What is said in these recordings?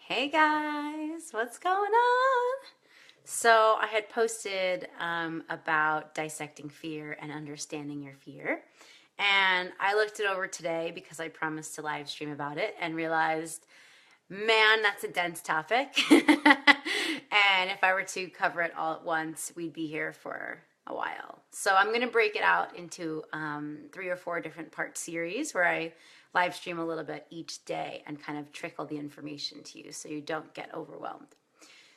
Hey guys, what's going on? So I had posted about dissecting fear and understanding your fear. And I looked it over today because I promised to live stream about it and realized, man, that's a dense topic. And if I were to cover it all at once, we'd be here for a while. So I'm going to break it out into 3 or 4 different part series where I live stream a little bit each day and kind of trickle the information to you so you don't get overwhelmed.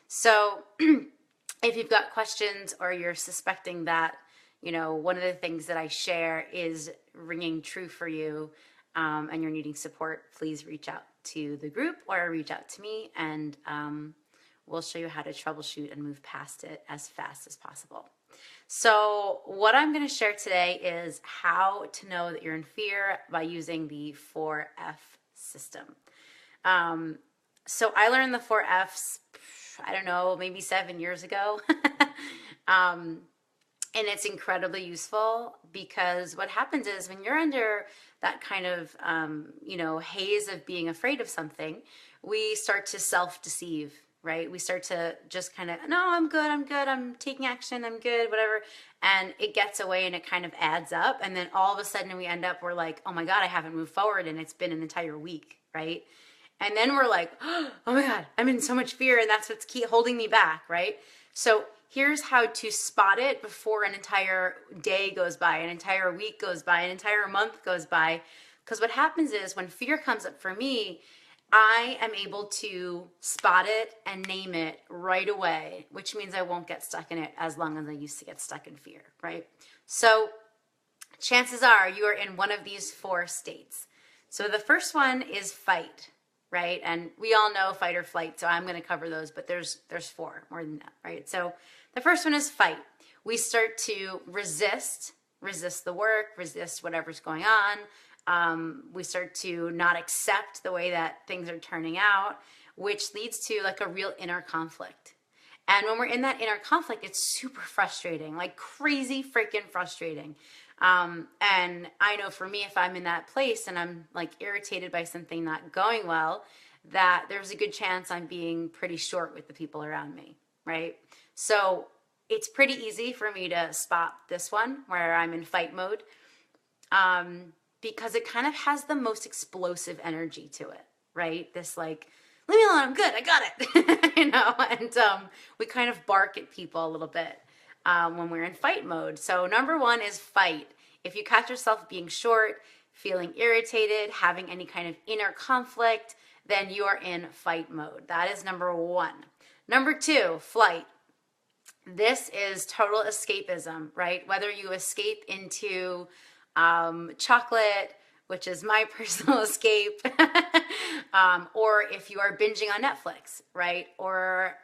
So if you've got questions or you're suspecting that, one of the things that I share is ringing true for you, and you're needing support, please reach out to the group or reach out to me, and we'll show you how to troubleshoot and move past it as fast as possible. So what I'm going to share today is how to know that you're in fear by using the 4F system. So I learned the 4Fs, I don't know, maybe 7 years ago. And it's incredibly useful because what happens is when you're under that kind of, haze of being afraid of something, we start to self-deceive, right? We start to just kind of, no, I'm good, I'm taking action, I'm good, whatever. And it gets away and it kind of adds up. And then all of a sudden we're like, oh my God, I haven't moved forward. And it's been an entire week, right? And then we're like, oh my God, I'm in so much fear. And that's what's holding me back, right? So here's how to spot it before an entire day goes by, an entire week goes by, an entire month goes by. Because what happens is when fear comes up for me, I am able to spot it and name it right away, which means I won't get stuck in it as long as I used to get stuck in fear, right? So chances are you are in one of these 4 states. So the first one is fight, right? And we all know fight or flight, so I'm going to cover those, but there's 4 more than that, right? So the first one is fight. We start to resist the work, resist whatever's going on. We start to not accept the way that things are turning out, which leads to like a real inner conflict. And when we're in that inner conflict, it's super frustrating, like crazy freaking frustrating. And I know for me, if I'm in that place and I'm like irritated by something not going well, that there's a good chance I'm being pretty short with the people around me, right? So it's pretty easy for me to spot this one where I'm in fight mode, because it kind of has the most explosive energy to it, right? This like, leave me alone, I'm good, I got it, and we kind of bark at people a little bit when we're in fight mode. So number 1 is fight. If you catch yourself being short, feeling irritated, having any kind of inner conflict, then you are in fight mode. That is number 1. Number 2, flight. This is total escapism, right? Whether you escape into chocolate, which is my personal escape, or if you are binging on Netflix, right? Or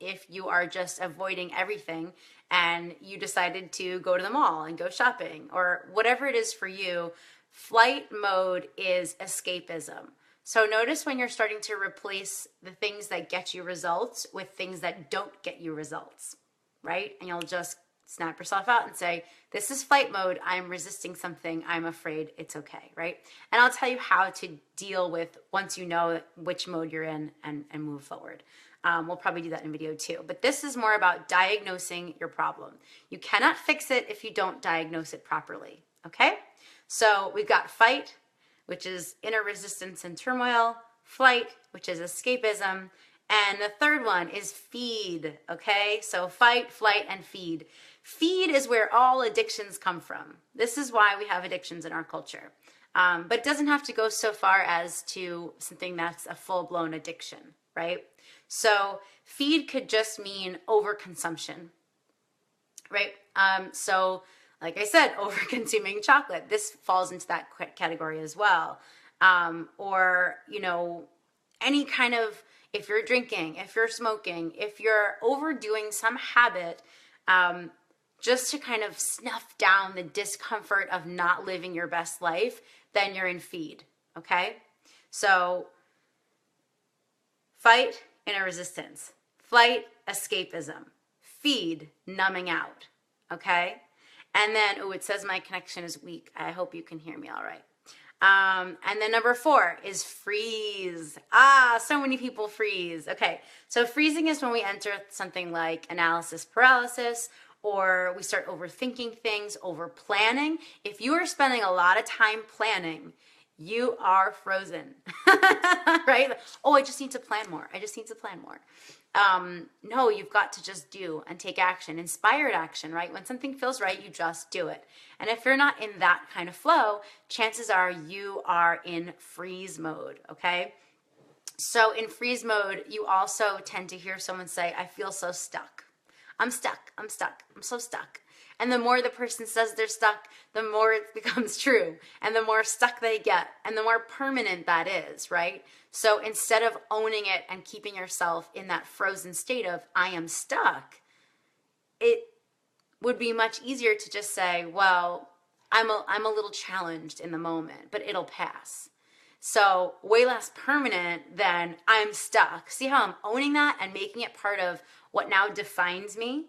if you are just avoiding everything and you decided to go to the mall and go shopping, or whatever it is for you, flight mode is escapism. So notice when you're starting to replace the things that get you results with things that don't get you results, right? And you'll just snap yourself out and say, this is flight mode. I'm resisting something. I'm afraid. It's okay, right? And I'll tell you how to deal with once you know which mode you're in and move forward. We'll probably do that in video too. But this is more about diagnosing your problem. You cannot fix it if you don't diagnose it properly, okay? So we've got fight, which is inner resistance and turmoil, flight, which is escapism, and the third one is feed, okay? So fight, flight, and feed. Feed is where all addictions come from. This is why we have addictions in our culture. But it doesn't have to go so far as to something that's a full-blown addiction, right? So feed could just mean overconsumption, right? So like I said, over-consuming chocolate. This falls into that category as well. Or, any kind of, if you're drinking, if you're smoking, if you're overdoing some habit, just to kind of snuff down the discomfort of not living your best life, then you're in feed, okay? So fight, inner resistance. Flight, escapism. Feed, numbing out, okay? And then, it says my connection is weak. I hope you can hear me all right. And then number 4 is freeze. So many people freeze. Okay, so freezing is when we enter something like analysis paralysis, or we start overthinking things, over planning. If you are spending a lot of time planning, you are frozen, right? Oh, I just need to plan more. I just need to plan more. No, you've got to just do and take action, inspired action, right? When something feels right, you just do it. And if you're not in that kind of flow, chances are you are in freeze mode, okay? So in freeze mode, you also tend to hear someone say, I feel so stuck. I'm stuck. I'm stuck. I'm so stuck. And the more the person says they're stuck, the more it becomes true. And the more stuck they get, and the more permanent that is, right? So instead of owning it and keeping yourself in that frozen state of, I am stuck, it would be much easier to just say, well, I'm a little challenged in the moment, but it'll pass. So way less permanent than I'm stuck. See how I'm owning that and making it part of what now defines me,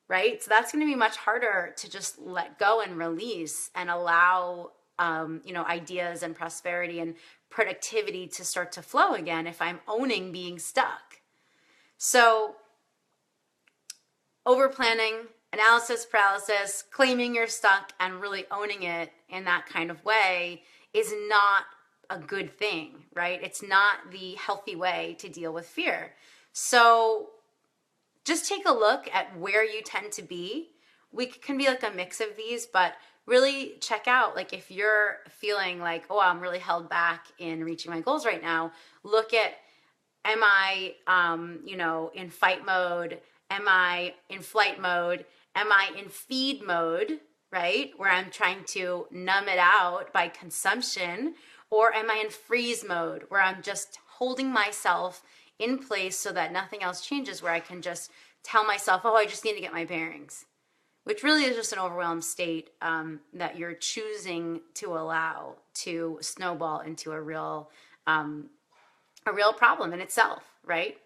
right? So that's going to be much harder to just let go and release and allow, ideas and prosperity and productivity to start to flow again if I'm owning being stuck. So over planning, analysis paralysis, claiming you're stuck and really owning it in that kind of way is not a good thing, right? It's not the healthy way to deal with fear. So just take a look at where you tend to be. We can be like a mix of these, but really check out, like if you're feeling like, oh, I'm really held back in reaching my goals right now, look at, am I, in fight mode? Am I in flight mode? Am I in feed mode, right? Where I'm trying to numb it out by consumption? Or am I in freeze mode where I'm just holding myself in place so that nothing else changes, where I can just tell myself, oh, I just need to get my bearings, which really is just an overwhelmed state that you're choosing to allow to snowball into a real problem in itself, right?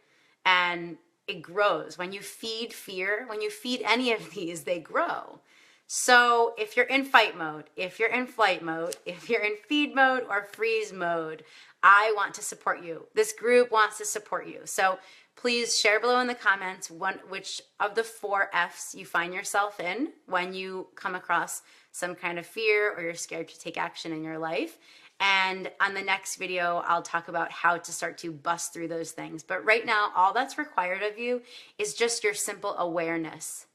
And it grows. When you feed fear, when you feed any of these, they grow. So if you're in fight mode, if you're in flight mode, if you're in feed mode or freeze mode, I want to support you. This group wants to support you. So please share below in the comments which of the 4 F's you find yourself in when you come across some kind of fear or you're scared to take action in your life. And on the next video, I'll talk about how to start to bust through those things. But right now, all that's required of you is just your simple awareness,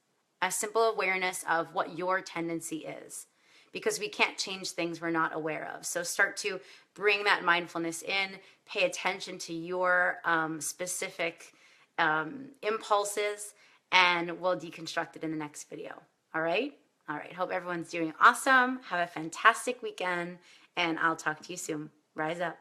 a simple awareness of what your tendency is, because we can't change things we're not aware of. So start to bring that mindfulness in, pay attention to your specific impulses, and we'll deconstruct it in the next video. All right? All right. Hope everyone's doing awesome. Have a fantastic weekend, and I'll talk to you soon. Rise up.